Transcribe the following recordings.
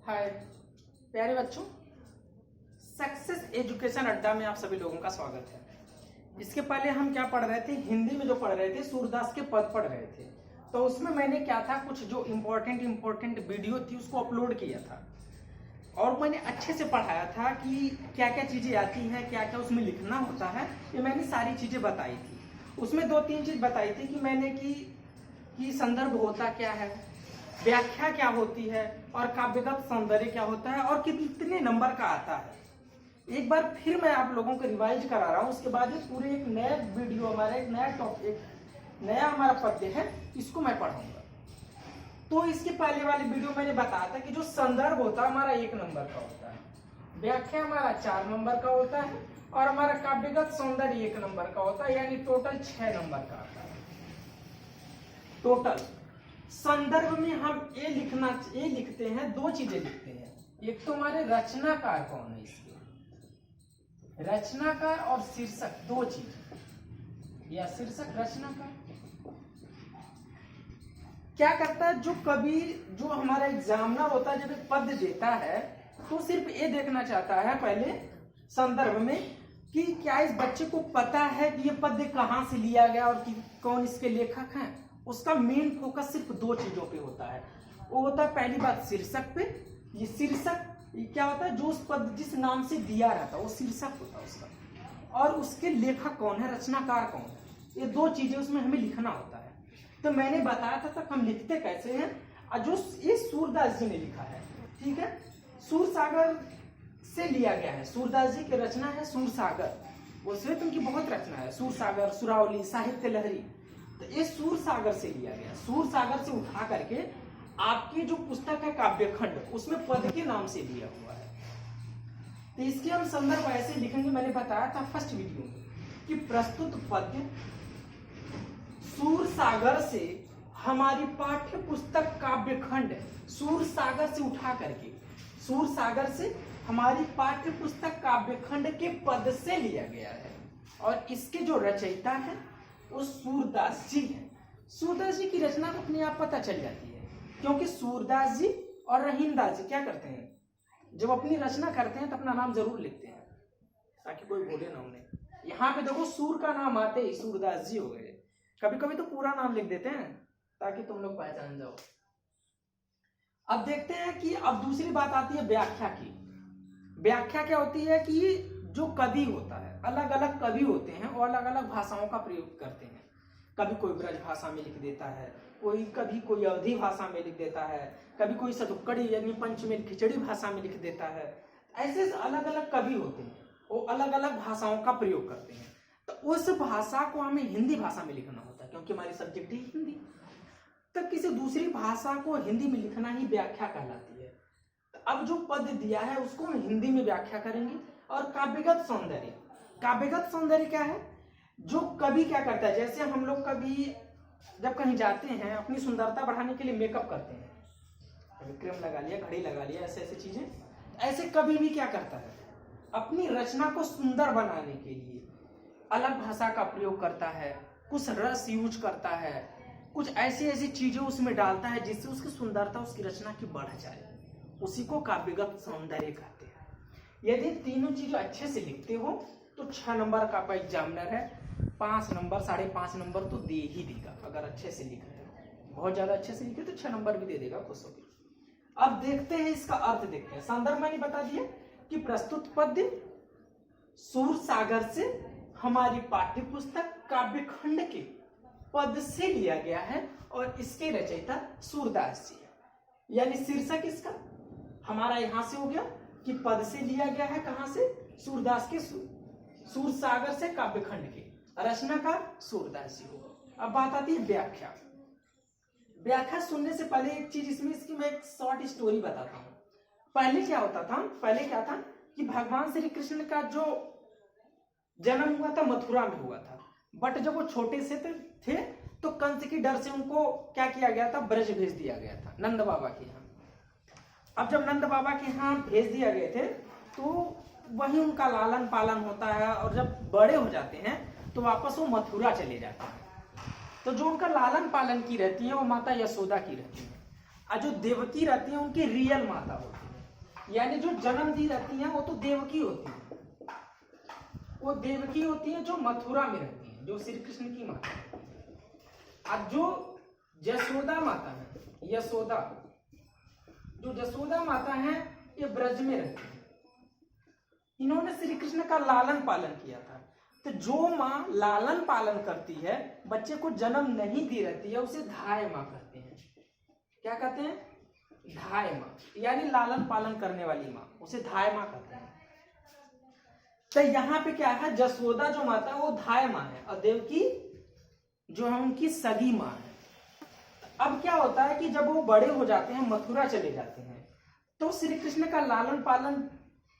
हाय प्यारे बच्चों, success education अड्डा में आप सभी लोगों का स्वागत है। इसके पहले हम क्या पढ़ रहे थे, हिंदी में जो पढ़ रहे थे सूरदास के पद पढ़ रहे थे। तो उसमें मैंने क्या था, कुछ जो इम्पोर्टेंट वीडियो थी उसको अपलोड किया था और मैंने अच्छे से पढ़ाया था कि क्या क्या चीजें आती हैं, क्या क्या उसमें लिखना होता है। ये मैंने सारी चीजें बताई थी। उसमें 2-3 चीज बताई थी कि मैंने कि संदर्भ होता क्या है, व्याख्या क्या होती है और काव्यगत सौंदर्य क्या होता है और कितने नंबर का आता है। एक बार फिर मैं आप लोगों को रिवाइज करा रहा हूँ। उसके बाद ये पूरे एक नया वीडियो, हमारा एक नया टॉपिक, नया हमारा पद्य है, इसको मैं पढ़ाऊंगा। तो इसके पहले वाली वीडियो मैंने बताया था कि जो संदर्भ होता है हमारा 1 नंबर का होता है, व्याख्या हमारा 4 नंबर का होता है और हमारा काव्यगत सौंदर्य 1 नंबर का होता है, यानी टोटल 6 नंबर का आता है। टोटल संदर्भ में हम ये लिखते हैं, 2 चीजें लिखते हैं। एक तो हमारे रचनाकार कौन है, इसके रचनाकार और शीर्षक, 2 चीज, या शीर्षक रचनाकार क्या करता है। जो कवि, जो हमारा एग्जामिनर होता है, जब एक पद्य देता है तो सिर्फ ये देखना चाहता है पहले संदर्भ में कि क्या इस बच्चे को पता है कि ये पद्य कहाँ से लिया गया और कि कौन इसके लेखक हैं। उसका मेन फोकस सिर्फ 2 चीजों पे होता है। वो होता है पहली बात शीर्षक पे। ये शीर्षक क्या होता है, जो उस पद जिस नाम से दिया रहता है वो शीर्षक होता है उसका, और उसके लेखक कौन है, रचनाकार कौन है। ये 2 चीजें उसमें हमें लिखना होता है। तो मैंने बताया था तक हम लिखते कैसे हैं, और जो ये सूरदास जी ने लिखा है, ठीक है, सूरसागर से लिया गया है। सूरदास जी की रचना है सूरसागर, उसमें तो उनकी बहुत रचना है, सूरसागर, सुरावली, साहित्य लहरी। तो ये सूरसागर से लिया गया, सूरसागर से उठा करके आपकी जो पुस्तक है काव्यखंड, उसमें पद के नाम से लिया हुआ है। तो इसके हम संदर्भ ऐसे लिखेंगे। मैंने बताया था फर्स्ट वीडियो में कि प्रस्तुत पद्य सूरसागर से हमारी पाठ्य पुस्तक काव्यखंड, सूरसागर से उठा करके, सूरसागर से हमारी पाठ्य पुस्तक काव्यखंड के पद से लिया गया है। और इसके जो रचयिता है वो सूरदास जी है। सूरदास जी की रचना अपने आप पता चल जाती है, क्योंकि सूरदास जी और रहीमदास जी क्या करते हैं, जब अपनी रचना करते हैं तो अपना नाम जरूर लिखते हैं ताकि कोई भूले ना उन्हें। यहाँ पे देखो सूर का नाम आते ही सूरदास जी हो गए। कभी कभी तो पूरा नाम लिख देते हैं ताकि तुम लोग पहचान जाओ। अब देखते हैं कि अब दूसरी बात आती है व्याख्या की। व्याख्या क्या होती है कि जो कवि होता है, अलग अलग कवि होते हैं और अलग अलग भाषाओं का प्रयोग करते हैं। कभी कोई ब्रज भाषा में लिख देता है, कभी कोई अवधी भाषा में लिख देता है, कभी कोई सतुक्कड़ी यानी पंचमेल खिचड़ी भाषा में लिख देता है। ऐसे अलग अलग कवि होते हैं, वो अलग अलग भाषाओं का प्रयोग करते हैं। तो उस भाषा को हमें हिंदी भाषा में लिखना होता है, क्योंकि हमारी सब्जेक्ट ही हिंदी। तो किसी दूसरी भाषा को हिंदी में लिखना ही व्याख्या कहलाती है। तो अब जो पद दिया है उसको हम हिंदी में व्याख्या करेंगे। और काव्यगत सौंदर्य, काव्यगत सौंदर्य क्या है, जो कवि क्या करता है, जैसे हम लोग कभी जब कहीं जाते हैं अपनी सुंदरता बढ़ाने के लिए मेकअप करते हैं, कभी क्रीम लगा लिया, घड़ी लगा लिया, ऐसे ऐसे चीजें। ऐसे कवि भी क्या करता है, अपनी रचना को सुंदर बनाने के लिए अलग भाषा का प्रयोग करता है, कुछ रस यूज करता है, कुछ ऐसी ऐसी चीजें उसमें डालता है जिससे उसकी सुंदरता, उसकी रचना की बढ़ जाए। उसी को काव्यगत सौंदर्य कहते हैं। यदि तीनों चीजें अच्छे से लिखते हो तो 6 नंबर का आपका एग्जामिनर है 5 नंबर 5.5 नंबर तो दे ही देगा। अगर अच्छे से लिख रहे हो, बहुत ज्यादा अच्छे से लिखे तो 6 नंबर भी दे देगा, खुश होकर। अब देखते हैं इसका अर्थ, देखते हैं। संदर्भ मैंने बता दिया कि प्रस्तुत पद्य सूरसागर से हमारी पाठ्य पुस्तक काव्यखंड के पद से लिया गया है और इसके रचयिता सूरदास जी है। यानी शीर्षक इसका हमारा यहां से हो गया कि पद से लिया गया है, कहां से, सूरदास के सूरसागर से काव्यखंड के, रचनाकार सूरदास जी हो। अब बात आती है व्याख्या। व्याख्या सुनने से पहले एक चीज इसकी मैं एक शॉर्ट स्टोरी बताता हूँ। पहले क्या होता था, पहले क्या था कि भगवान श्री कृष्ण का जो जन्म हुआ था मथुरा में हुआ था, बट जब वो छोटे से थे तो कंस के डर से उनको क्या किया गया था, ब्रज भेज दिया गया था नंद बाबा के यहाँ। अब जब नंद बाबा के यहाँ भेज दिया गए थे तो वही उनका लालन पालन होता है, और जब बड़े हो जाते हैं तो वापस वो मथुरा चले जाते हैं। तो जो उनका लालन पालन की रहती है वो माता यशोदा की रहती है, और जो देवकी रहती है उनकी रियल माता होती है। यानी जो जन्म दी रहती हैं वो तो देवकी होती है, वो देवकी होती है जो मथुरा में रहती है, जो श्री कृष्ण की माता है। अब जो यशोदा माता है, यशोदा, जो यशोदा माता है ये ब्रज में रहती है, इन्होंने श्री कृष्ण का लालन पालन किया था। तो जो माँ लालन पालन करती है, बच्चे को जन्म नहीं दी रहती है, उसे धाय माँ कहते हैं। क्या कहते हैं? धाय माँ, यानी लालन पालन करने वाली माँ, उसे धाय माँ कहते हैं। तो यहाँ पे क्या है, यशोदा जो माता है वो धाय माँ है और देवकी जो है उनकी सगी माँ है। अब क्या होता है कि जब वो बड़े हो जाते हैं, मथुरा चले जाते हैं, तो श्री कृष्ण का लालन पालन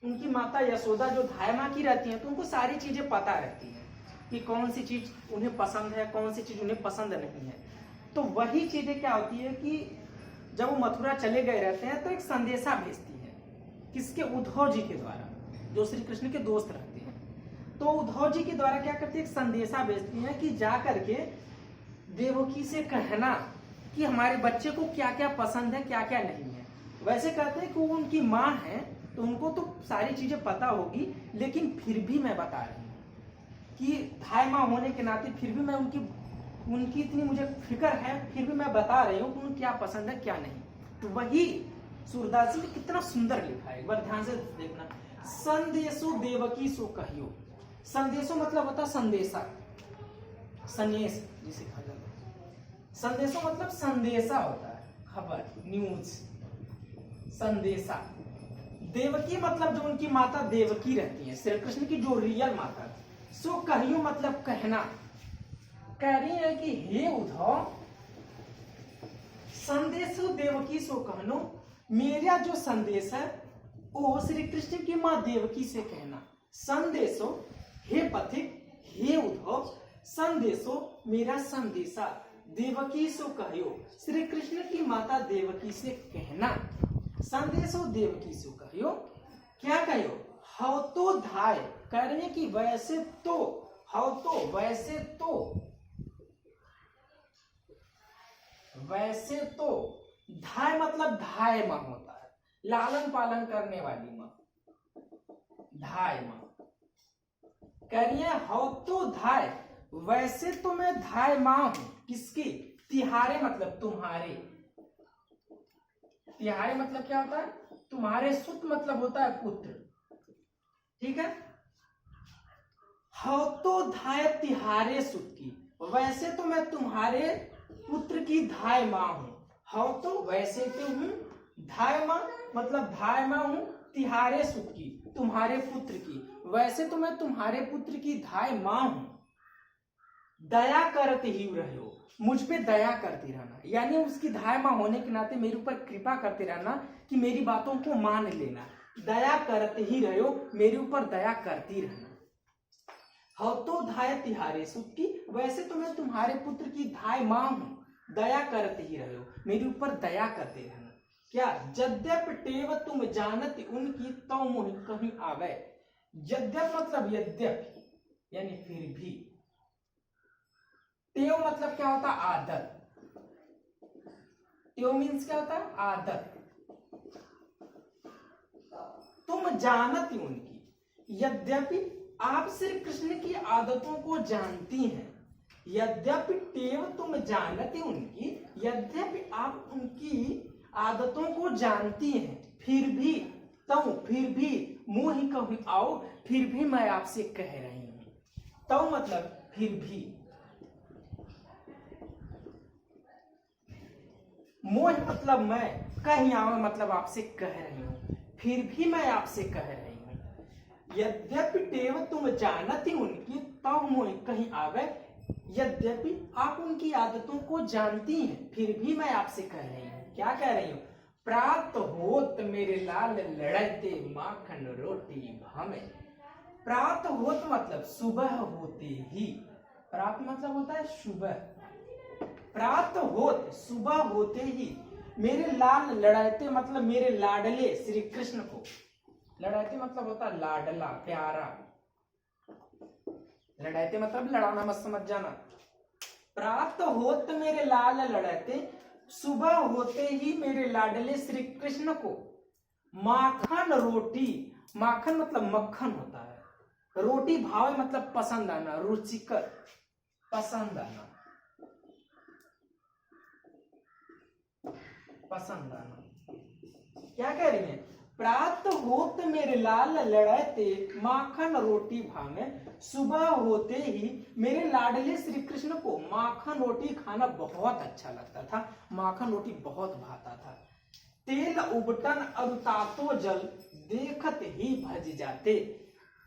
उनकी माता यशोदा जो धाय माँ की रहती हैं, तो उनको सारी चीजें पता रहती हैं कि कौन सी चीज उन्हें पसंद है, कौन सी चीज उन्हें पसंद नहीं है। तो वही चीजें क्या होती है कि जब वो मथुरा चले गए रहते हैं तो एक संदेशा भेजती है, किसके? उद्धव जी के द्वारा, जो श्री कृष्ण के दोस्त रहते हैं। तो उद्धव जी के द्वारा क्या करती है, एक संदेशा भेजती है कि जा करके देवकी से कहना कि हमारे बच्चे को क्या क्या पसंद है, क्या क्या नहीं है। वैसे कहते हैं कि वो उनकी माँ है तो उनको तो सारी चीजें पता होगी, लेकिन फिर भी मैं बता रही हूँ कि धाय माँ होने के नाते फिर भी मैं उनकी इतनी मुझे फिक्र है, फिर भी मैं बता रही हूँ कि उनको क्या पसंद है क्या नहीं। तो वही सूरदास जी ने कितना सुंदर लिखा है, एक बार ध्यान से देखना। संदेशो देवकी सो कहियो। संदेशो मतलब होता संदेशा, संदेश जिसे कहा जाता है। संदेशो मतलब संदेशा होता है, खबर, न्यूज, संदेशा। देवकी मतलब जो उनकी माता देवकी रहती है, श्री कृष्ण की जो रियल माता। सो कहियो मतलब कहना, कह रही है कि हे उद्धव, संदेशो देवकी सो कहनो, मेरा जो संदेश है वो श्री कृष्ण की माँ देवकी से कहना। संदेशो, हे पथिक, हे उद्धव, संदेशो मेरा संदेशा, देवकी सो कहियो, श्री कृष्ण की माता देवकी से कहना। संदेशो देवकी सो कहियो, क्या कहियो? हव तो धाय, कह रहे हैं कि वैसे तो, हव तो, वैसे तो, वैसे तो। धाय मतलब धाय माँ होता है, लालन पालन करने वाली माँ, धाय माँ। कह रही है हव तो धाय, वैसे तो मैं धाय माँ हूं, किसकी? तिहारे मतलब तुम्हारे। तिहारे मतलब क्या होता है? तुम्हारे। सुत मतलब होता है पुत्र, ठीक है। हव तो धाय तिहारे सुत की, वैसे तो मैं तुम्हारे पुत्र की धाय माँ हूं। हव तो वैसे तो हूं, धाय माँ मतलब धाय माँ हूं तिहारे सुत की, तुम्हारे पुत्र की। वैसे तो मैं तुम्हारे पुत्र की धाय माँ हूं। दया करते ही रहे हो, मुझ पे दया करते रहना, यानी उसकी धाय माँ होने के नाते मेरे ऊपर कृपा करते रहना कि मेरी बातों को मान लेना। दया करते ही रहे हो, मेरे ऊपर दया करती रहना। हव तो धाय तिहारे सुत की, वैसे तो मैं तुम्हारे पुत्र की धाय माँ हूं, दया करते ही रहे हो, मेरे ऊपर दया करते रहना। क्या? यद्यप टेव तुम जानत उनकी, तो मोहि कहीं आवे। यद्यप मतलब यद्यपि, यानी फिर भी। टेव मतलब क्या होता है? आदत। टेव मीन्स क्या होता है? आदत। तुम जानत उनकी, यद्यपि आप श्री कृष्ण की आदतों को जानती हैं। यद्यपि टेव तुम जानती उनकी, यद्यपि आप उनकी आदतों को जानती हैं, फिर भी, तब फिर भी, मुंह ही कभी आओ, फिर भी मैं आपसे कह रही हूं। तब मतलब फिर भी, मोह मतलब मैं, कहीं आओ मतलब आपसे कह रही हूं, फिर भी मैं आपसे कह रही हूं। यद्यपि टेव तुम जानती उनकी, तब मोह कहीं आवे। यद्यपि आप उनकी आदतों को जानती हैं, फिर भी मैं आपसे कह रही हूं। क्या कह रही हूं? प्रात होत मेरे लाल लड़ते माखन रोटी हमें। प्रात होत मतलब सुबह होते ही, प्रात मतलब होता है सुबह। प्रात होत सुबह होते ही, मेरे लाल लड़ाते मतलब मेरे लाडले श्री कृष्ण को, लड़ाते मतलब होता है लाडला, प्यारा। लड़ाते मतलब लड़ाना मत समझ जाना। प्रात होत मेरे लाल लड़ाते, सुबह होते ही मेरे लाडले श्री कृष्ण को माखन रोटी, माखन मतलब मक्खन होता है, रोटी भावे मतलब पसंद आना, रुचिकर, पसंद आना, पसंद आना। क्या कह रही है? प्रात होत मेरे लाल लड़ाते, माखन रोटी भावे, सुबह होते ही मेरे लाडले श्री कृष्ण को माखन रोटी खाना बहुत अच्छा लगता था, माखन रोटी बहुत भाता था। तेल उबटन अरुतातो जल, देखत ही भज जाते।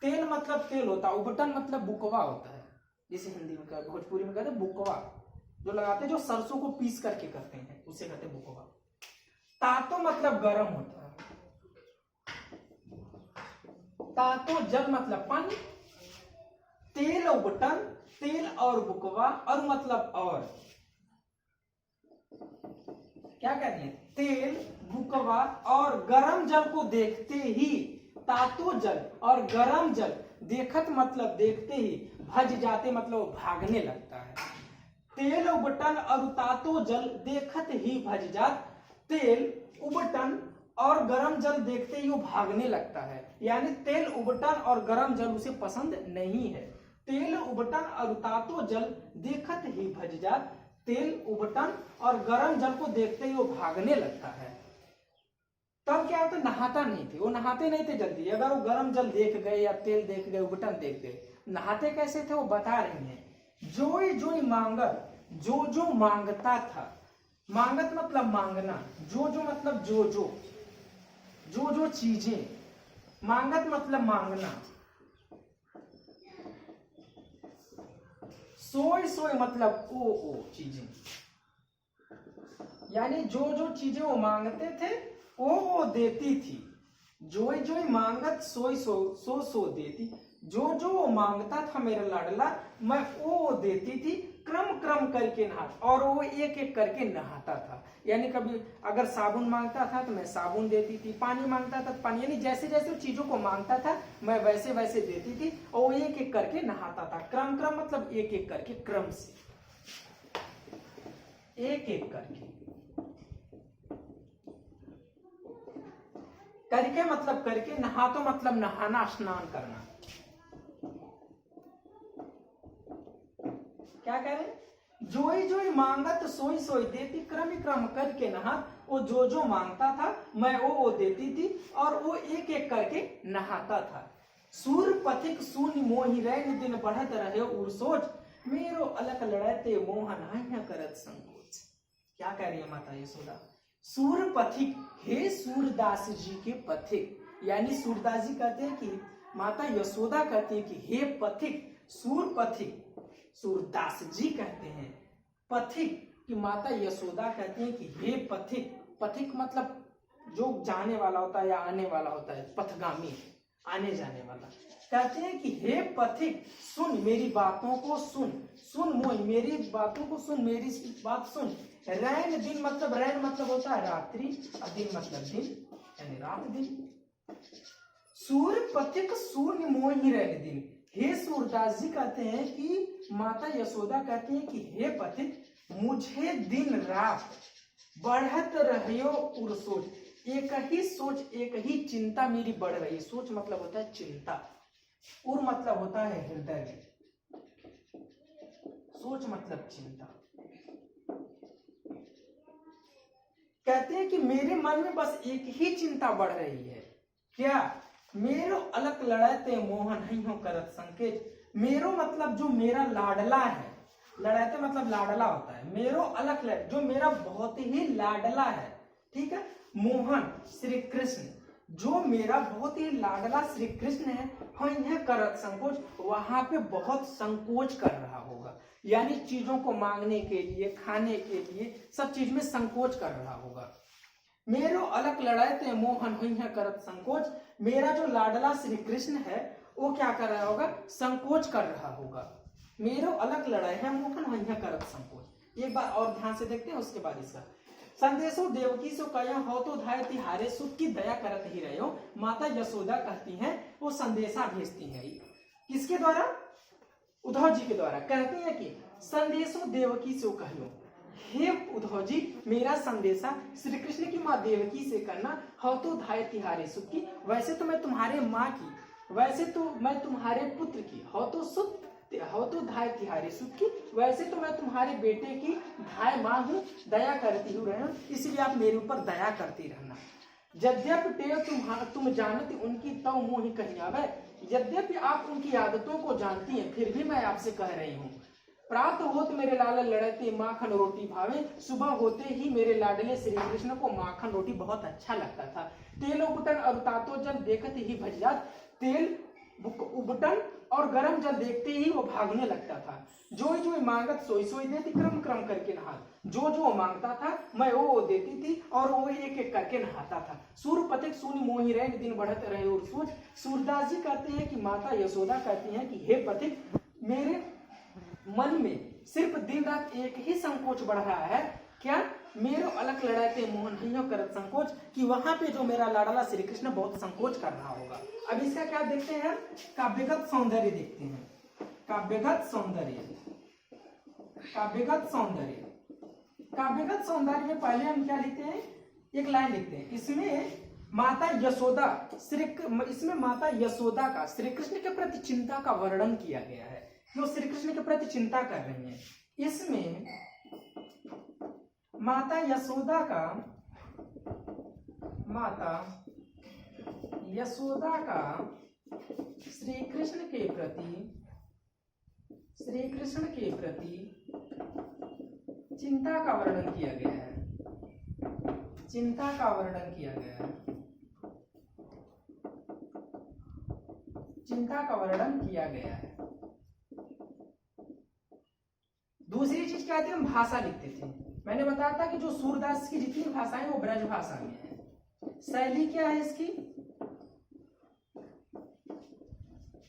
तेल मतलब तेल होता है, उबटन मतलब बुकवा होता है, जिसे हिंदी में भोजपुरी में कहते हैं बुकवा, जो लगाते हैं, जो सरसों को पीस करके करते हैं, उसे कहते हैं बुकवा। तातो मतलब गर्म होता है, तातो जल मतलब पानी। तेल उबटन, तेल और बुकवा, और मतलब और, क्या कह रही है? तेल, बुकवा और गरम जल को देखते ही, तातो जल और गरम जल, देखत मतलब देखते ही, भज जाते मतलब भागने लगता है। तेल उबटन और तातो जल देखत ही भज जात, तेल उबटन और गरम जल देखते ही वो भागने लगता है, यानी तेल उबटन और गरम जल उसे पसंद नहीं है। तेल उबटन और तातो जल देखत ही भज जात, तेल उबटन और गरम जल को देखते ही वो भागने लगता है। तब क्या होता? नहाता नहीं थे वो, नहाते नहीं थे जल्दी। अगर वो गरम जल देख गए या तेल देख गए, उबटन देख गए, नहाते कैसे थे वो बता रही हैं। जोई जोई मांगत, जो जो मांगता था, मांगत मतलब मांगना, जो जो मतलब जो जो, जो जो चीजें, मांगत मतलब मांगना, सोई सोई मतलब ओ चीजें, यानी जो जो चीजें वो मांगते थे वो देती थी। जोई जोई मांगत सोई सो देती, जो जो वो मांगता था मेरा लाडला, मैं वो देती थी। क्रम क्रम करके नहाता, और वो एक एक करके नहाता था, यानी कभी अगर साबुन मांगता था तो मैं साबुन देती थी, पानी मांगता था तो पानी, यानी जैसे जैसे चीजों को मांगता था मैं वैसे वैसे देती थी, और वो एक एक करके नहाता था। क्रम क्रम मतलब एक एक करके, क्रम से, एक एक करके मतलब करके, नहा तो मतलब नहाना, स्नान करना। क्या कह रहे? जोई जोई मांगत सोई सोई देती, क्रम क्रम करके नहा, वो जो जो मांगता था मैं वो देती थी, और वो एक एक करके नहाता था। सूर पथिक शून्य मोहि रैन, दिन बढ़त रहे उर सोच, मेरो अलक लड़ते मोहन हाइया करत संकोच। क्या कह रही है माता यशोदा? सूर पथिक, हे सूरदास जी के पथिक, यानी सूरदास जी कहते हैं कि माता यशोदा कहती है कि हे पथिक, सूर पथिक, सूरदास जी कहते हैं। पथिक कि माता यशोदा कहती हैं कि हे पथिक, पथिक मतलब जो जाने वाला होता है या आने वाला होता है, पथगामी, आने जाने वाला। कहते हैं कि हे पथिक, सुन मेरी बातों को, सुन सुन मोहि मेरी बातों को सुन, मेरी बात सुन। रैन दिन मतलब, रैन मतलब होता है रात्रि, और दिन मतलब दिन, यानी रात दिन। सूर पथिक शून्य मोहि रैन दिन, हे सूरदास जी कहते हैं कि माता यशोदा कहती हैं कि हे पथिक, मुझे दिन रात बढ़त रहियो उर सोच, एक ही सोच, एक ही चिंता मेरी बढ़ रही। सोच मतलब होता है चिंता, उर मतलब होता है हृदय, सोच मतलब चिंता। कहते हैं कि मेरे मन में बस एक ही चिंता बढ़ रही है, क्या? मेरो अलग लड़ाते मोहन हई हो करत संकेत। मेरो मतलब जो मेरा लाडला है, लड़ाते मतलब लाडला होता है, मेरो अलग जो मेरा बहुत ही लाडला है, ठीक है, मोहन श्री कृष्ण, जो मेरा बहुत ही लाडला श्री कृष्ण है, हई करत संकोच, वहां पे बहुत संकोच कर रहा होगा, यानी चीजों को मांगने के लिए, खाने के लिए, सब चीज में संकोच कर रहा होगा। मेरो अलग लड़ाते मोहन हुई है करत संकोच, मेरा जो लाडला श्री कृष्ण है वो क्या कर रहा होगा? संकोच कर रहा होगा। मेरो अलग लड़ाई है मोहन हुई है करत संकोच। एक बार और ध्यान से देखते हैं, उसके बाद इसका संदेशो देवकी सो कया हो तो धाय तिहारे, सुख की दया करत ही रहे हो। माता यशोदा कहती हैं, वो संदेशा भेजती है, किसके द्वारा? उद्धव जी के द्वारा। कहती है कि संदेशो देवकी सो कहो, हे उद्धव जी, मेरा संदेशा श्री कृष्ण की माँ देवकी से करना। हो तो धाय तिहारे सुख की, वैसे तो मैं तुम्हारे माँ की, वैसे तो मैं तुम्हारे पुत्र की। हो तो धाय तिहारे सुख की, वैसे तो मैं तुम्हारे बेटे की धाय माँ हूँ, दया करती हूँ रहना, इसलिए आप मेरे ऊपर दया करती रहना। यद्यपि टेव तुम जानती उनकी तव मोहि कहीं आवे, यद्यपि आप उनकी आदतों को जानती हैं, फिर भी मैं आपसे कह रही हूँ। प्रातः होत मेरे लाल लड़ते माखन रोटी भावे, सुबह होते ही मेरे लाडले श्री कृष्ण को माखन रोटी बहुत अच्छा लगता था। तेल उबटन और तातो जल देखते ही भज जात, तेल उबटन और गरम जल देखते ही वो भागने लगता था। जो जो मांगत सोई सोई देती, क्रम क्रम करके नहा, जो मांगता था मैं वो देती थी, और वो एक एक करके नहाता था। सूर्य पथिक सुनि मोहि रैन, दिन बढ़त रहे और सूझ। सूरदास जी कहते हैं कि माता यशोदा कहती हैं कि हे पथिक, मेरे मन में सिर्फ दिन रात एक ही संकोच बढ़ रहा है, क्या मेरो अलग लड़ाते मोहन नहीं करत संकोच, कि वहां पे जो मेरा लाडला श्री कृष्ण बहुत संकोच कर रहा होगा। अब इसका क्या देखते हैं, काव्यगत सौंदर्य देखते हैं। काव्यगत सौंदर्य, काव्यगत सौंदर्य, काव्यगत सौंदर्य में पहले हम क्या लिखते हैं, एक लाइन लिखते हैं। इसमें माता यशोदा इसमें माता यशोदा का श्री कृष्ण के प्रति चिंता का वर्णन किया गया है, जो श्री कृष्ण के प्रति चिंता कर रही हैं। इसमें माता यशोदा श्री कृष्ण के प्रति चिंता का वर्णन किया गया है, चिंता का वर्णन किया गया है, चिंता का वर्णन किया गया है। दूसरी चीज क्या थी, हम भाषा लिखते थे। मैंने बताया था कि जो सूरदास की जितनी भाषाएं वो ब्रज भाषा में है। शैली क्या है इसकी,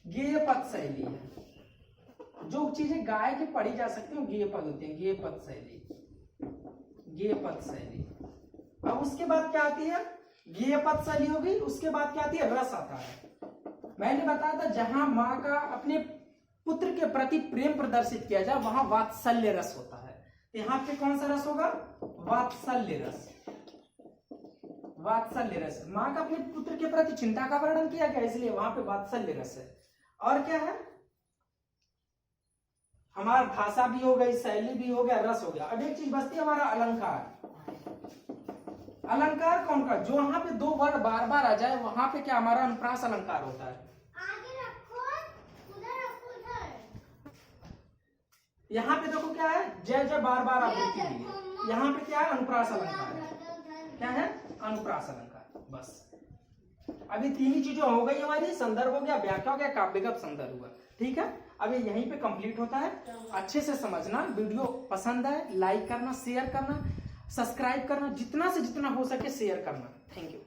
गेय पद शैली है। जो चीजें गाय के पढ़ी जा सकती हैं गेय पद होते हैं, गेय पद शैली, गेय पद शैली। अब उसके बाद क्या आती है, गेय पद शैली हो गई, उसके बाद क्या आती है, रस आता है। मैंने बताया था जहां माँ का अपने पुत्र के प्रति प्रेम प्रदर्शित किया जाए वहां वात्सल्य रस होता है। यहाँ पे कौन सा रस होगा, वात्सल्य रस, वात्सल्य रस। माँ का अपने पुत्र के प्रति चिंता का वर्णन किया गया, इसलिए वहां पे वात्सल्य रस है। और क्या है, हमारा भाषा भी हो गई, शैली भी हो गया, रस हो गया। अब एक चीज बचती है हमारा अलंकार। अलंकार कौन का, जो वहां पे दो वर्ड बार बार आ जाए वहां पे क्या हमारा अनुप्रास अलंकार होता है। यहाँ पे देखो क्या है, जय जय बार बार आवृत्ति हुई है, यहाँ पे क्या है, अनुप्रास अलंकार है। क्या है, अनुप्रास अलंकार। बस अभी तीन ही चीजें हो गई हमारी, संदर्भ हो गया, व्याख्या हो गया, काव्यगत संदर्भ हुआ। ठीक है, अब ये यहीं पे कंप्लीट होता है। अच्छे से समझना, वीडियो पसंद है लाइक करना, शेयर करना, सब्सक्राइब करना, जितना से जितना हो सके शेयर करना। Thank you.